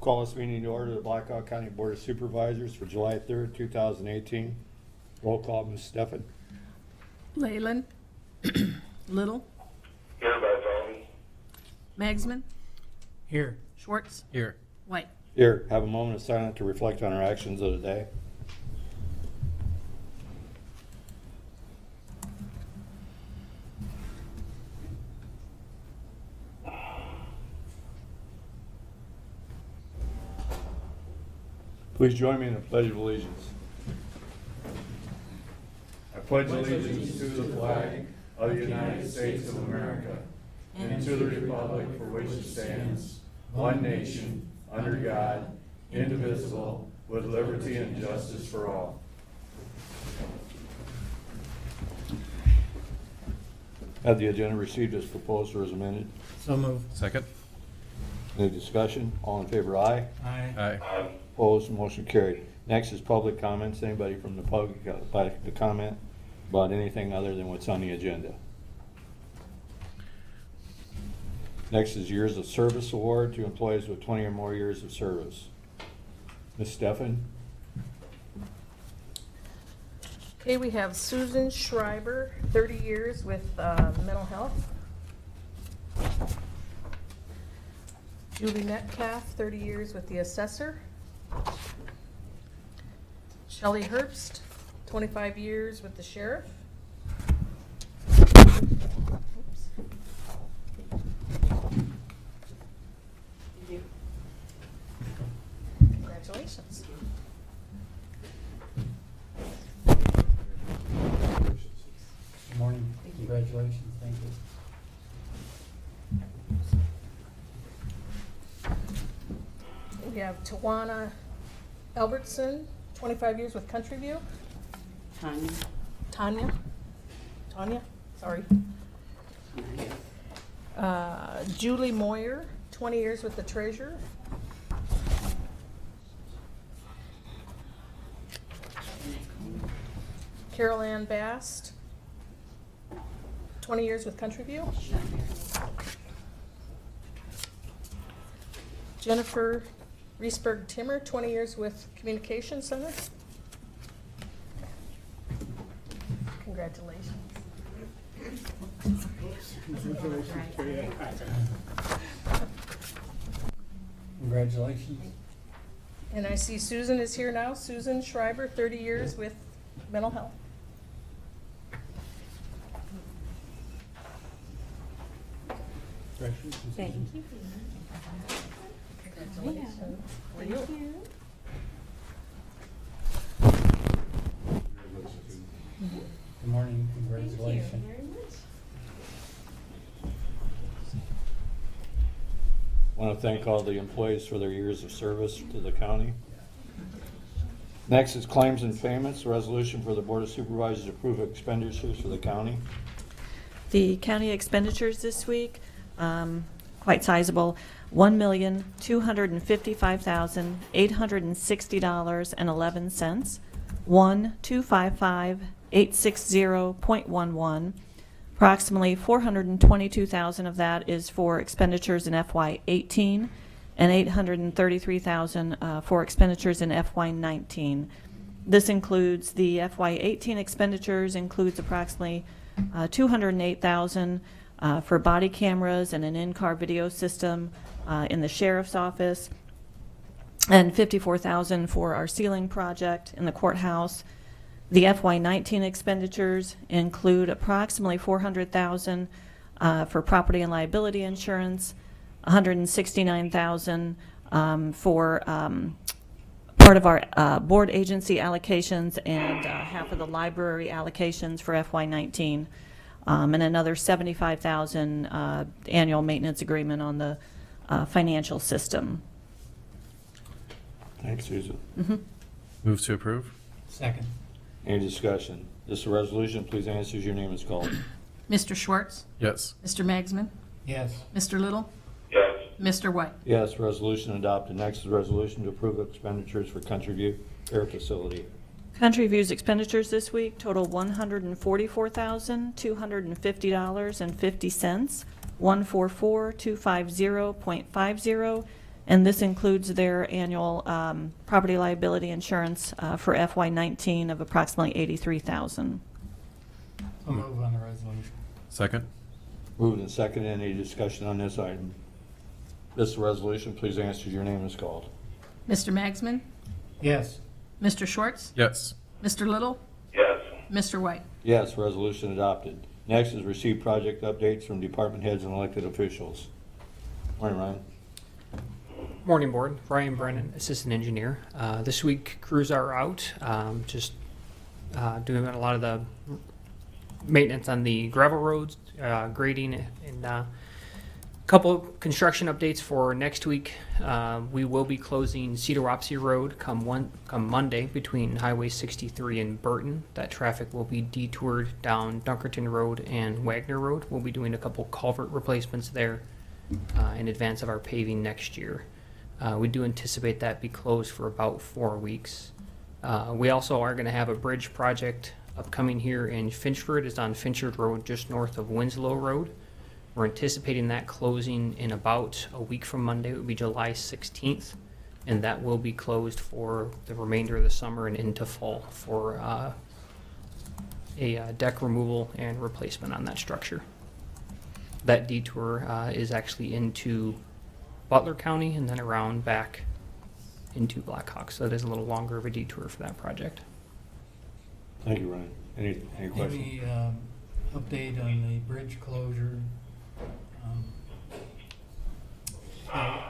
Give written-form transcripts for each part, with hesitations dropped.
Call this meeting to order, the Blackhawk County Board of Supervisors for July 3rd, 2018. Roll call, Ms. Steffen. Leyland. Little. Here by phone. Magsman. Here. Schwartz. Here. White. Here, have a moment of silence to reflect on our actions of the day. Please join me in the Pledge of Allegiance. I pledge allegiance to the flag of the United States of America and to the republic for which it stands, one nation, under God, indivisible, with liberty and justice for all. Have the agenda received as proposed or as amended? So moved. Second. Any discussion? All in favor, aye. Aye. Aye. Opposed, motion carried. Next is public comments. Anybody from the public like to comment about anything other than what's on the agenda? Next is years of service award to employees with 20 or more years of service. Ms. Steffen? Okay, we have Susan Schreiber, 30 years with mental health. Julie Metcalf, 30 years with the assessor. Shelley Herbst, 25 years with the sheriff. Oops. Congratulations. Good morning. Congratulations. Thank you. We have Tawana Albertson, 25 years with Country View. Tanya, sorry. Julie Moyer, 20 years with the treasurer. Carol Ann Bast, 20 years with Country View. Jennifer Reesberg Timmer, 20 years with Communication Center. Congratulations. Congratulations. And I see Susan is here now. Susan Schreiber, 30 years with mental health. Thank you. Congratulations. Thank you. Good morning. Thank you Congratulations. very much. I want to thank all the employees for their years of service to the county. Next is claims and payments, a resolution for the Board of Supervisors to approve expenditures for the county. The county expenditures this week, quite sizable, $1,255,860.11. 1,255,860.11. Approximately $422,000 of that is for expenditures in FY18, and $833,000 for expenditures in FY19. This includes the FY18 expenditures, includes approximately $208,000 for body cameras and an in-car video system in the sheriff's office, and $54,000 for our ceiling project in the courthouse. The FY19 expenditures include approximately $400,000 for property and liability insurance, $169,000 for part of our board agency allocations, and half of the library allocations for FY19, and another $75,000 annual maintenance agreement on the financial system. Thanks, Susan. Move to approve. Second. Any discussion? This is a resolution. Please answer as your name is called. Mr. Schwartz, Yes. Mr. Magsman, Yes. Mr. Little, Yes. Mr. White. Yes, resolution adopted. Next is a resolution to approve expenditures for Country View Air Facility. Country View's expenditures this week total $144,250.50, 144,250.50, And this includes their annual property liability insurance for FY19 of approximately $83,000. I'll move on the resolution. Second. Moved and seconded. Any discussion on this item? This resolution, please answer as your name is called. Mr. Magsman? Yes. Mr. Schwartz? Yes. Mr. Little? Yes. Mr. White? Yes, resolution adopted. Next is receive project updates from department heads and elected officials. Morning, Ryan. Morning, Board. Ryan Brennan, Assistant Engineer. This week, crews are out, just doing a lot of the maintenance on the gravel roads, grading, and a couple construction updates for next week. We will be closing Cedar Wapsie Road come Monday between Highway 63 and Burton. That traffic will be detoured down Dunkerton Road and Wagner Road. We'll be doing a couple culvert replacements there in advance of our paving next year. We do anticipate that be closed for about 4 weeks. We also are going to have a bridge project upcoming here in Finchford. It's on Finchford Road just north of Winslow Road. We're anticipating that closing in about a week from Monday. It would be July 16th, and that will be closed for the remainder of the summer and into fall for a deck removal and replacement on that structure. That detour is actually into Butler County and then around back into Blackhawk, so it is a little longer of a detour for that project. Thank you, Ryan. Any questions? Any update on the bridge closure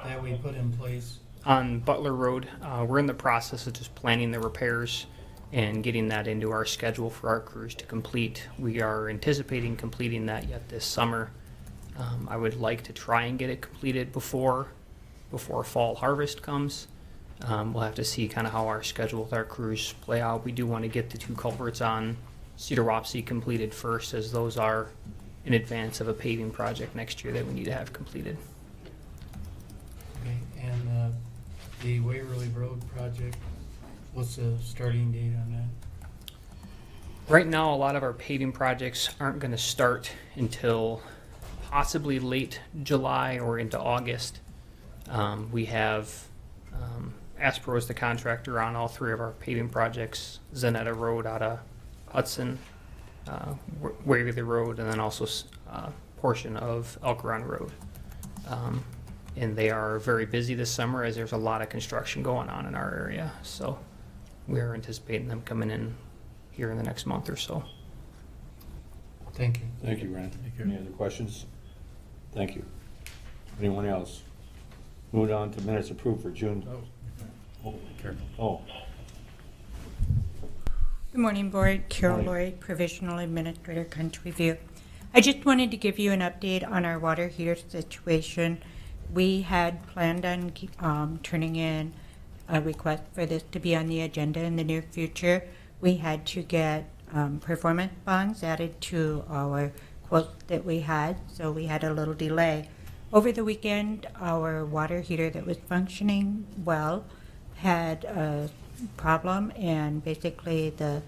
that we put in place? On Butler Road, we're in the process of just planning the repairs and getting that into our schedule for our crews to complete. We are anticipating completing that yet this summer. I would like to try and get it completed before fall harvest comes. We'll have to see kind of how our schedule with our crews play out. We do want to get the 2 culverts on Cedar Wapsie completed first, as those are in advance of a paving project next year that we need to have completed. Okay, and the Waverly Road project, what's the starting date on that? Right now, a lot of our paving projects aren't going to start until possibly late July or into August. We have Aspro is the contractor on all 3 of our paving projects: Zanetta Road out of Hudson, Waverly Road, and then also a portion of Elk Run Road. And they are very busy this summer as there's a lot of construction going on in our area. So we're anticipating them coming in here in the next month or so. Thank you. Thank you, Ryan. Thank you. Any other questions? Thank you. Anyone else? Moving on to minutes approved for June. Careful. Oh, Good morning, Board. Carol Morning. Lloyd, Provisional Administrator, Country View. I just wanted to give you an update on our water heater situation. We had planned on turning in a request for this to be on the agenda in the near future. We had to get performance bonds added to our quote that we had, so we had a little delay. Over the weekend, our water heater that was functioning well had a problem, and basically there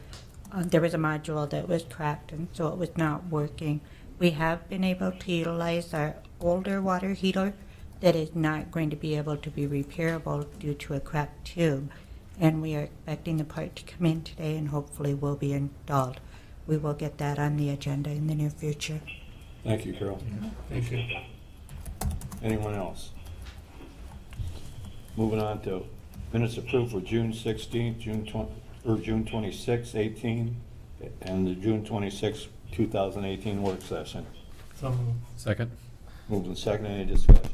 was a module that was cracked, and so it was not working. We have been able to utilize our older water heater that is not going to be able to be repairable due to a cracked tube, and we are expecting the part to come in today and hopefully will be installed. We will get that on the agenda in the near future. thank you, Carol. Thank you. Anyone else? Moving on to minutes approved for June 16th, June 26th, 18, and the June 26th, 2018 work session. So moved. Second. Moved and seconded. Any discussion?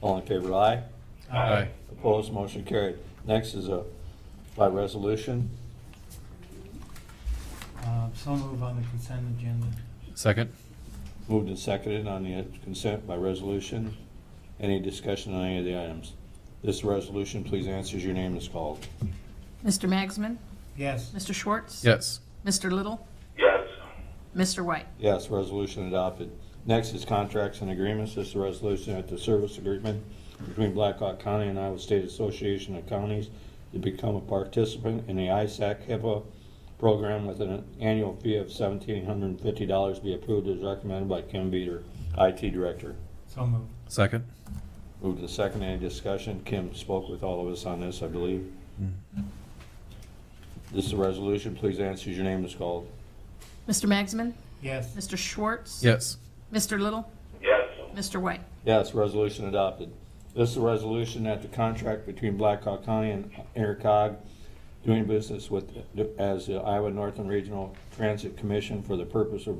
All in favor, aye. Aye. Opposed, motion carried. Next is by resolution. So move on the consent agenda. Second. Moved and seconded on the consent by resolution. Any discussion on any of the items? This resolution, please answer as your name is called. Mr. Magsman? Yes. Mr. Schwartz? Yes. Mr. Little? Yes. Mr. White? Yes, resolution adopted. Next is contracts and agreements. This is a resolution at the service agreement between Blackhawk County and Iowa State Association of Counties to become a participant in the ISAC HIPAA program with an annual fee of $1,750 be approved as recommended by Kim Beater, IT Director. So moved. Second. Moved and second, any discussion? Kim spoke with all of us on this, I believe. This is a resolution, please answer as your name is called. Mr. Magsman? Yes. Mr. Schwartz? Yes. Mr. Little? Yes. Mr. White? Yes, resolution adopted. This is a resolution that the contract between Blackhawk County and ERCOG doing business with as the Iowa Northern Regional Transit Commission for the purpose of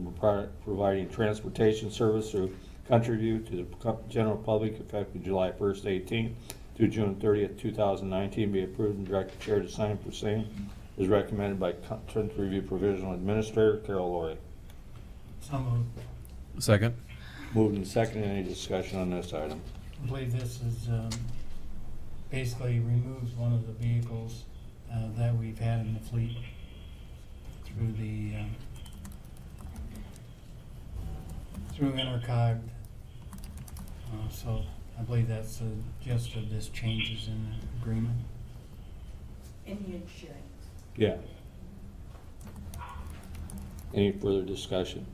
providing transportation service through Country View to the general public effective July 1st, 18 through June 30th, 2019 be approved and direct the chair to sign for same is recommended by Country View Provisional Administrator Carol Laurie. So moved. Second. Moved and seconded. Any discussion on this item? I believe this is, basically removes one of the vehicles, that we've had in the fleet through the, through Intercog. So I believe that's the gist of this changes in the agreement. In the insurance. Yeah. Any further discussion?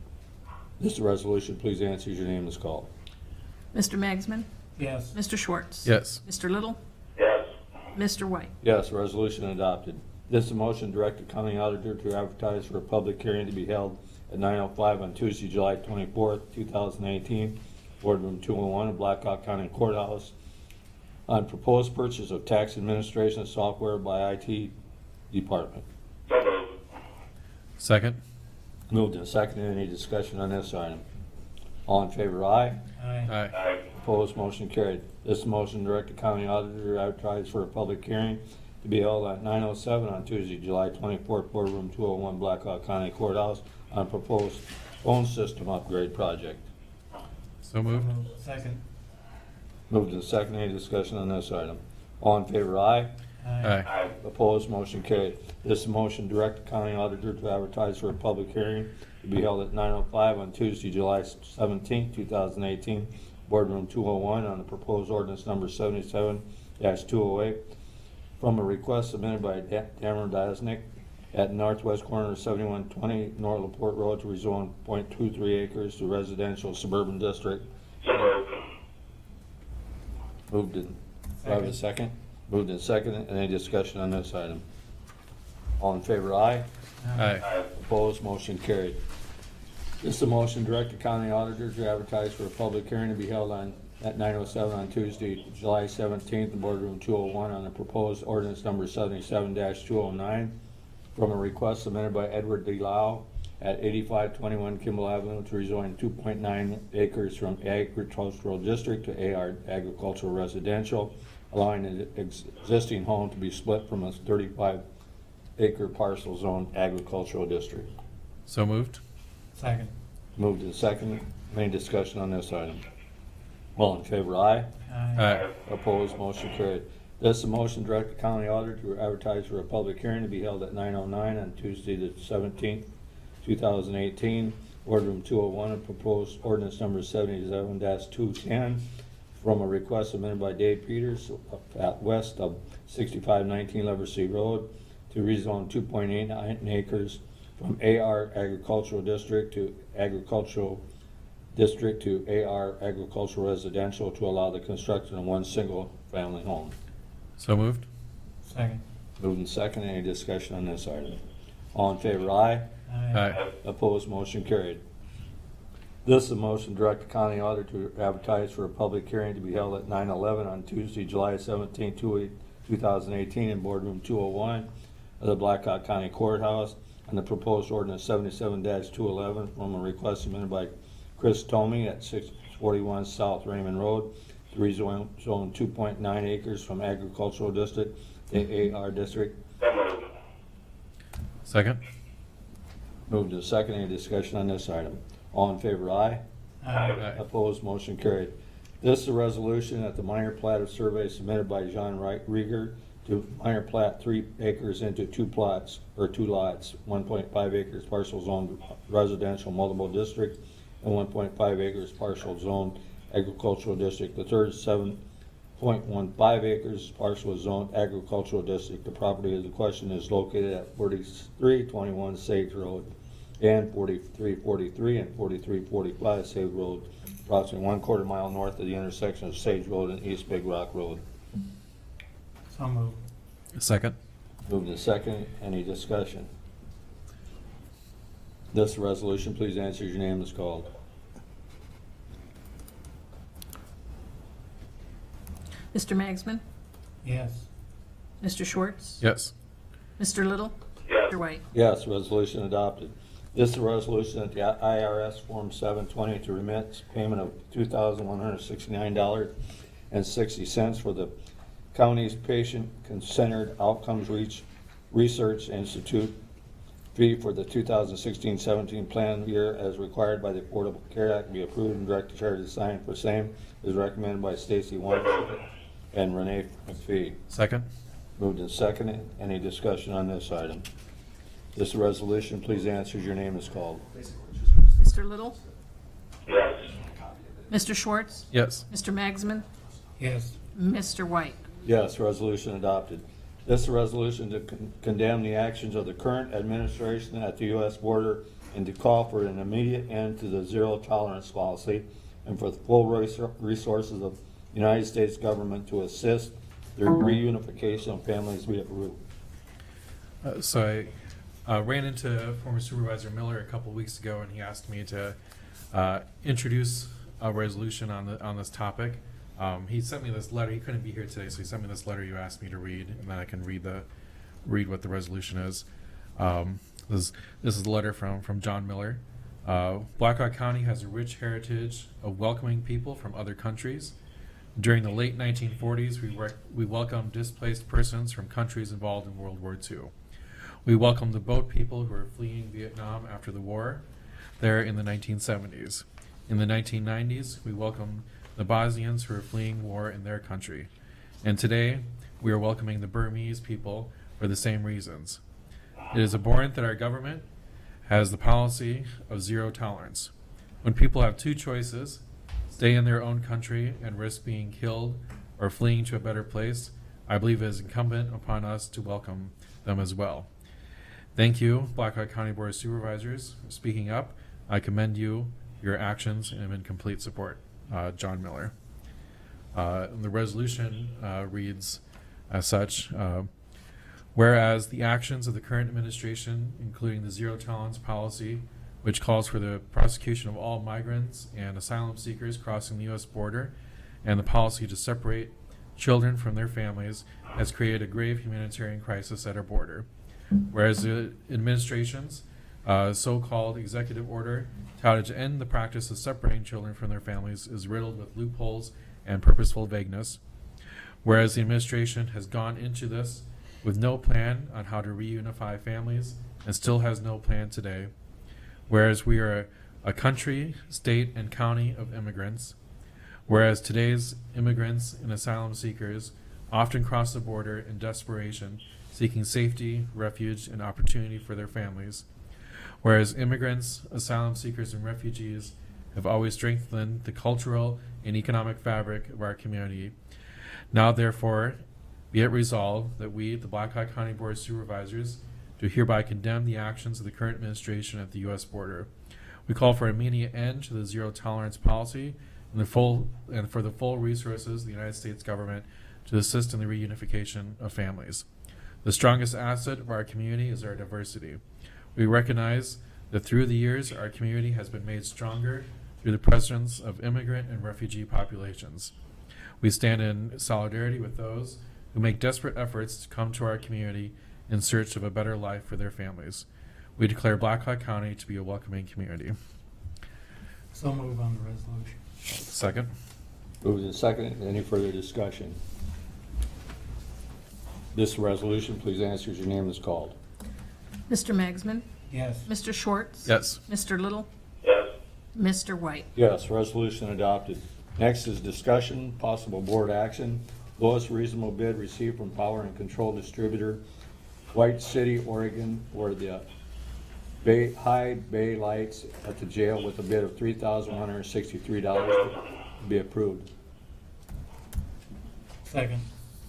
This is a resolution, please answer as your name is called. Mr. Magsman? Yes. Mr. Schwartz? Yes. Mr. Little? Yes. Mr. White? Yes, resolution adopted. This is a motion to direct the county auditor to advertise for a public hearing to be held at 9:05 on Tuesday, July 24th, 2018, boardroom 201 of Blackhawk County Courthouse on proposed purchase of tax administration software by IT department. So moved. Second. Moved and seconded. Any discussion on this item? All in favor, aye. Aye. Aye. Aye. Opposed, motion carried. This motion direct the county auditor to advertise for a public hearing to be held at 9:07 on Tuesday, July 24th, boardroom 201, Blackhawk County Courthouse on proposed phone system upgrade project. So moved. Second. Moved and seconded. Any discussion on this item? All in favor, aye. Aye. Aye. Opposed, motion carried. This motion direct the county auditor to advertise for a public hearing to be held at 9:05 on Tuesday, July 17th, 2018, boardroom 201 on the proposed ordinance number 77-208 from a request submitted by Dameron Dasnick at northwest corner of 7120 North LaPorte Road to rezone .23 acres to residential suburban district. So moved. Moved in. Do I have a second? Moved and seconded. Any discussion on this item? All in favor, aye. Aye. Aye. Opposed, motion carried. This is a motion direct the county auditor to advertise for a public hearing to be held at 9:07 on Tuesday, July 17th, in boardroom 201 on the proposed ordinance number 77-209 from a request submitted by Edward D. Lau at 8521 Kimball Avenue to rezone 2.9 acres from agricultural district to AR agricultural residential, allowing the existing home to be split from a 35-acre parcel zone agricultural district. So moved. Second. Moved and seconded. Any discussion on this item? All in favor, aye. Aye. Opposed, motion carried. This is a motion to direct the county auditor to advertise for a public hearing to be held at 9:09 on Tuesday the 17th, 2018, boardroom 201, and proposed ordinance number 77-210 from a request submitted by Dave Peters at west of 6519 Leversey Road to rezone 2.89 acres from AR agricultural district to agricultural district to AR agricultural residential to allow the construction of one single family home. So moved. Second. Moved and second. Any discussion on this item? All in favor, aye. Aye. Opposed, motion carried. This is a motion to direct the county auditor to advertise for a public hearing to be held at 9:11 on Tuesday, July 17, 2018, in boardroom 201 of the Blackhawk County Courthouse on the proposed ordinance 77-211 from a request submitted by Chris Tomey at 641 South Raymond Road to rezone 2.9 acres from agricultural district to AR district. So moved. Second. Moved to second. Any discussion on this item? All in favor, aye. Aye. Opposed, motion carried. This is a resolution that the minor plat of survey submitted by John Rieger to minor plat 3 acres into 2 plots, or 2 lots, 1.5 acres parcel zoned residential multiple district, and 1.5 acres parcel zoned agricultural district. The third 7.15 acres parcel is zoned agricultural district. The property of the question is located at 4321 Sage Road and 4343 and 4345 Sage Road approximately 1/4 mile north of the intersection of Sage Road and East Big Rock Road. So moved. Second. Moved in second. Any discussion? This resolution, please answer as your name is called. Mr. Magsman? Yes. Mr. Schwartz? Yes. Mr. Little? Yes. Mr. White? Yes, resolution adopted. This is a resolution that the IRS Form 720 to remit payment of $2,169.60 for the county's patient-centered outcomes research institute fee for the 2016-17 plan year as required by the Affordable Care Act be approved and direct the chair to sign for same is recommended by Stacy Wonderful and Renee McPhee. Second. Moved and seconded. Any discussion on this item? This resolution, please answer as your name is called. Mr. Little? Yes. Mr. Schwartz? Yes. Mr. Magsman? Yes. Mr. White? Yes, resolution adopted. This is a resolution to condemn the actions of the current administration at the U.S. border and to call for an immediate end to the zero tolerance policy and for the full resources of the United States government to assist the reunification of families we uproot. So I ran into former Supervisor Miller a couple weeks ago, and he asked me to introduce a resolution on this topic. He sent me this letter. He couldn't be here today, so he sent me this letter you asked me to read, and then I can read what the resolution is. This is the letter from John Miller. Blackhawk County has a rich heritage of welcoming people from other countries. During the late 1940s, we welcomed displaced persons from countries involved in World War II. We welcomed the boat people who were fleeing Vietnam after the war there in the 1970s. In the 1990s, we welcomed the Bosnians who are fleeing war in their country. And today, we are welcoming the Burmese people for the same reasons. It is abhorrent that our government has the policy of zero tolerance. When people have two choices, stay in their own country and risk being killed or fleeing to a better place, I believe it is incumbent upon us to welcome them as well. Thank you, Blackhawk County Board of Supervisors, for speaking up. I commend you, your actions, and am in complete support. John Miller. The resolution reads as such, whereas the actions of the current administration, including the zero tolerance policy, which calls for the prosecution of all migrants and asylum seekers crossing the U.S. border, and the policy to separate children from their families, has created a grave humanitarian crisis at our border. Whereas the administration's so-called executive order touted to end the practice of separating children from their families is riddled with loopholes and purposeful vagueness. Whereas the administration has gone into this with no plan on how to reunify families and still has no plan today. Whereas we are a country, state, and county of immigrants. Whereas today's immigrants and asylum seekers often cross the border in desperation, seeking safety, refuge, and opportunity for their families. Whereas immigrants, asylum seekers, and refugees have always strengthened the cultural and economic fabric of our community. Now, therefore, be it resolved that we, the Blackhawk County Board of Supervisors, do hereby condemn the actions of the current administration at the U.S. border. We call for an immediate end to the zero tolerance policy and for the full resources of the United States government to assist in the reunification of families. The strongest asset of our community is our diversity. We recognize that through the years, our community has been made stronger through the presence of immigrant and refugee populations. We stand in solidarity with those who make desperate efforts to come to our community in search of a better life for their families. We declare Blackhawk County to be a welcoming community. So move on the resolution. Second. Moved and seconded. Any further discussion? This resolution, please answer as your name is called. Mr. Magsman? Yes. Mr. Schwartz? Yes. Mr. Little? Yes. Mr. White? Yes, resolution adopted. Next is discussion, possible board action. Lowest reasonable bid received from power and control distributor, White City, Oregon, for the high bay lights at the jail with a bid of $3,163 to be approved. Second.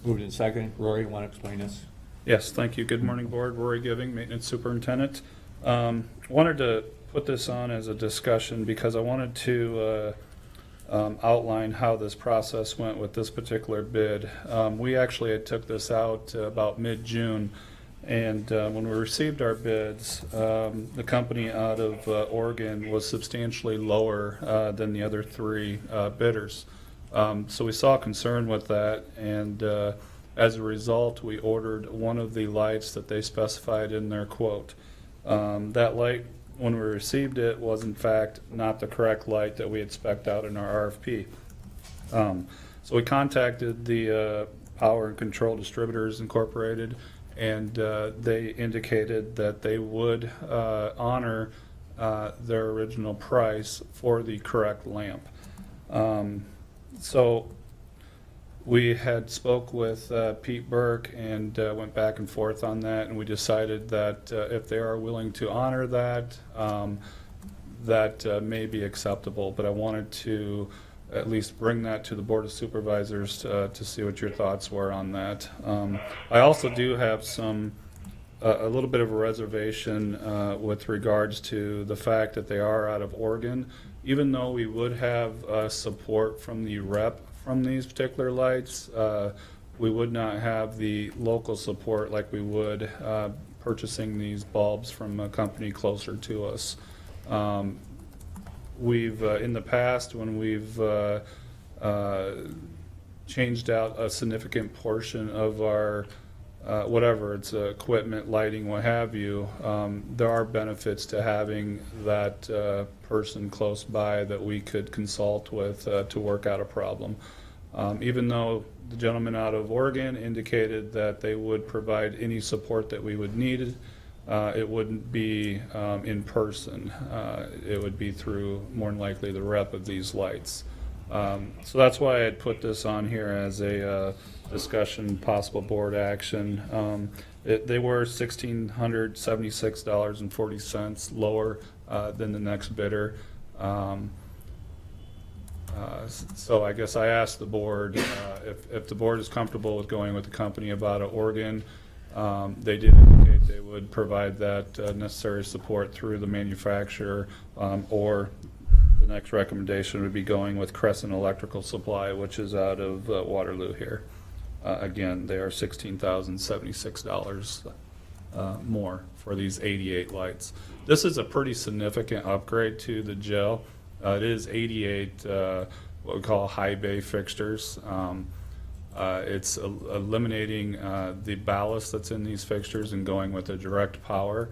Moved in second. Rory, you want to explain this? Yes, thank you. Good morning, Board. Rory Giving, Maintenance Superintendent. Wanted to put this on as a discussion because I wanted to outline how this process went with this particular bid. We actually had took this out about mid-June, and when we received our bids, the company out of Oregon was substantially lower than the other three bidders. So we saw concern with that, and as a result, we ordered one of the lights that they specified in their quote. That light, when we received it, was in fact not the correct light that we had spec'd out in our RFP. So we contacted the Power and Control Distributors Incorporated, and they indicated that they would honor their original price for the correct lamp. So we had spoke with Pete Burke and went back and forth on that, and we decided that if they are willing to honor that, that may be acceptable. But I wanted to at least bring that to the Board of Supervisors to see what your thoughts were on that. I also do have a little bit of a reservation with regards to the fact that they are out of Oregon. Even though we would have support from the rep from these particular lights, we would not have the local support like we would purchasing these bulbs from a company closer to us. We've in the past, when we've changed out a significant portion of our whatever it's equipment, lighting, what have you, there are benefits to having that person close by that we could consult with to work out a problem. Even though the gentleman out of Oregon indicated that they would provide any support that we would need, it wouldn't be in person. It would be through, more than likely, the rep of these lights. So that's why I had put this on here as a discussion, possible board action. They were $1,676.40 lower than the next bidder. So I guess I asked the board if the board is comfortable with going with the company out of Oregon. They did indicate they would provide that necessary support through the manufacturer, or the next recommendation would be going with Crescent Electrical Supply, which is out of Waterloo here. Again, they are $16,076 more for these 88 lights. This is a pretty significant upgrade to the jail. It is 88 what we call high bay fixtures. It's eliminating the ballast that's in these fixtures and going with a direct power.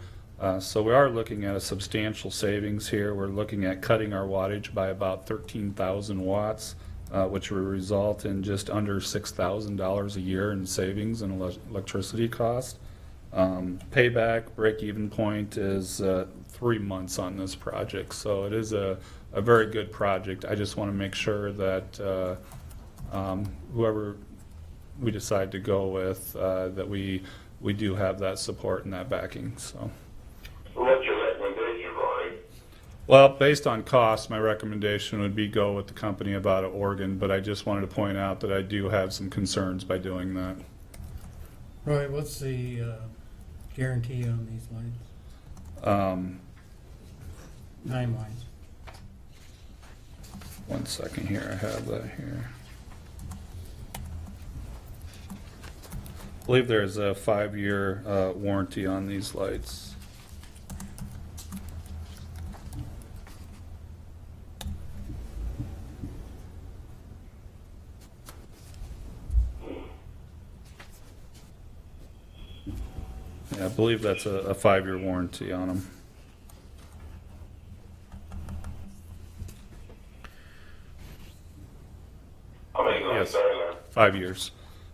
So we are looking at a substantial savings here. We're looking at cutting our wattage by about 13,000 watts, which will result in just under $6,000 a year in savings in electricity cost. Payback, break-even point is 3 months on this project. So it is a very good project. I just want to make sure that whoever we decide to go with, that we do have that support and that backing. So. What's your recommendation, Ronnie? Well, based on cost, my recommendation would be go with the company out of Oregon, but I just wanted to point out that I do have some concerns by doing that. Roy, what's the guarantee on these lights? Time-wise? 1 second here, I have that here. I believe there's a 5-year warranty on these lights. Yeah, I believe that's a 5-year warranty on them. How many lights Yes. are there? 5 years.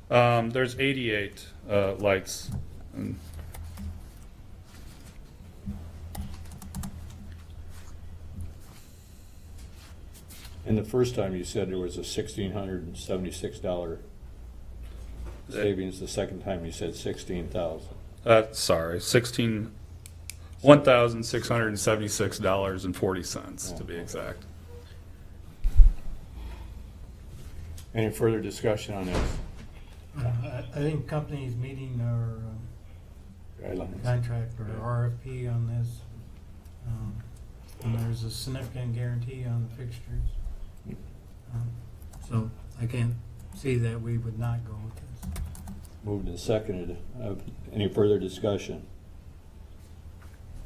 There's 88 lights. And And the first time you said there was a $1,676 savings. The second time you said 16,000. sorry, $1,676.40 to be exact. Any further discussion on this? I think companies meeting our Guidelines. contract or RFP on this, and there's a significant guarantee on the fixtures. So I can't see that we would not go with this. Moved and seconded. Any further discussion?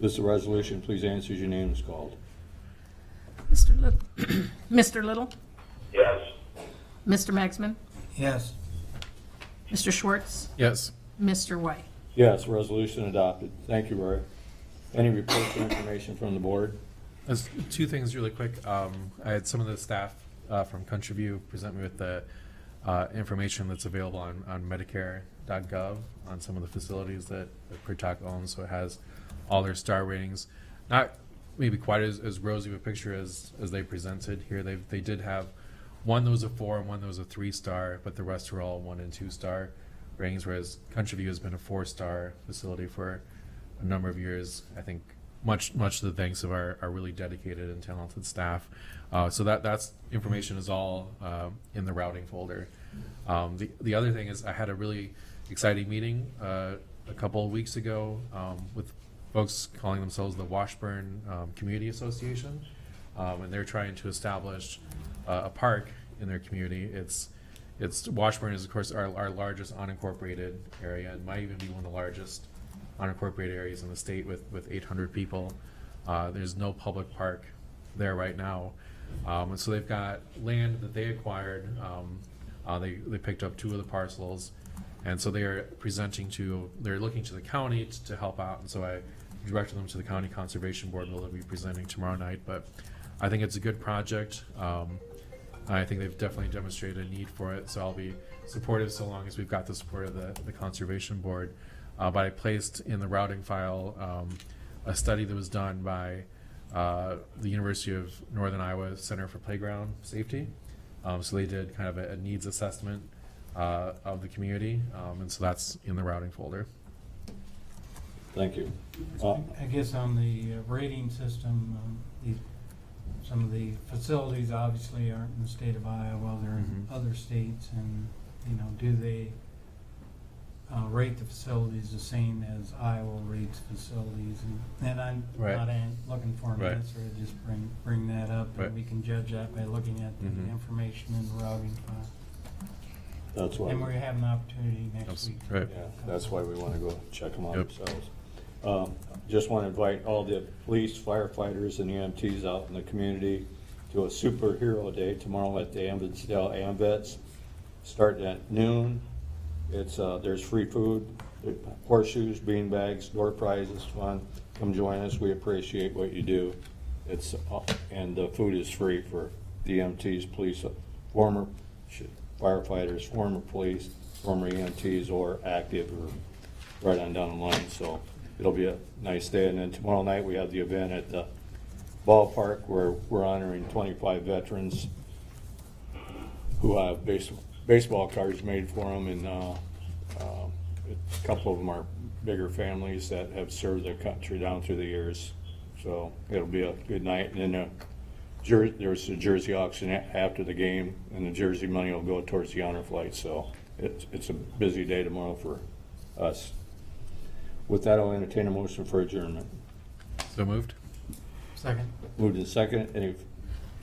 This is a resolution. Please answer as your name is called. Mr. Little? Mr. Little? Yes. Mr. Magsman? Yes. Mr. Schwartz? Yes. Mr. White? Yes, resolution adopted. Thank you, Roy. Any reports or information from the board? There's two things really quick. I had some of the staff from Country View present me with the information that's available on Medicare.gov on some of the facilities that PRTAC owns. So it has all their star ratings. Not maybe quite as rosy of a picture as they presented here. They did have one that was a 4 and one that was a 3-star, but the rest were all 1 and 2-star ratings, whereas Country View has been a 4-star facility for a number of years. I think much to the thanks of our really dedicated and talented staff. So that's information is all in the routing folder. The other thing is I had a really exciting meeting a couple of weeks ago with folks calling themselves the Washburn Community Association, and they're trying to establish a park in their community. It's Washburn is of course our largest unincorporated area and might even be one of the largest unincorporated areas in the state with 800 people. There's no public park there right now, and so they've got land that they acquired. They picked up 2 of the parcels, and so they're looking to the county to help out, and so I directed them to the County Conservation Board, where they'll be presenting tomorrow night. But I think it's a good project. I think they've definitely demonstrated a need for it, so I'll be supportive so long as we've got the support of the Conservation Board. But I placed in the routing file a study that was done by the University of Northern Iowa Center for Playground Safety. So they did kind of a needs assessment of the community, and so that's in the routing folder. Thank you. I guess on the rating system, some of the facilities obviously aren't in the state of Iowa, they're in other states, and, do they rate the facilities the same as Iowa rates facilities? And I'm Right. not looking for an Right. answer, I just bring that up, Right. and we can judge that by looking at the information in the routing file. That's why. And we have an opportunity next That's week. right. Yeah, that's why we want to go check them out Yep. ourselves. Just want to invite all the police, firefighters, and EMTs out in the community to a superhero day tomorrow at the Ambidsdale AMVETS, starting at noon. There's free food, horseshoes, bean bags, door prizes, fun. Come join us. We appreciate what you do. And the food is free for the EMTs, police, former firefighters, former police, former EMTs, or active, or right on down the line. So it'll be a nice day. And then tomorrow night we have the event at the ballpark where we're honoring 25 veterans who have baseball cards made for them, and a couple of them are bigger families that have served their country down through the years. So it'll be a good night. And then there's a jersey auction after the game, and the jersey money will go towards the honor flight. So it's a busy day tomorrow for us. With that, I'll entertain a motion for adjournment. So moved. Second. Moved in second.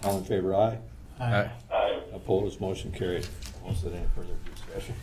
All in favor, aye. Aye. Aye. Opposed, motion carried. Almost any further discussion.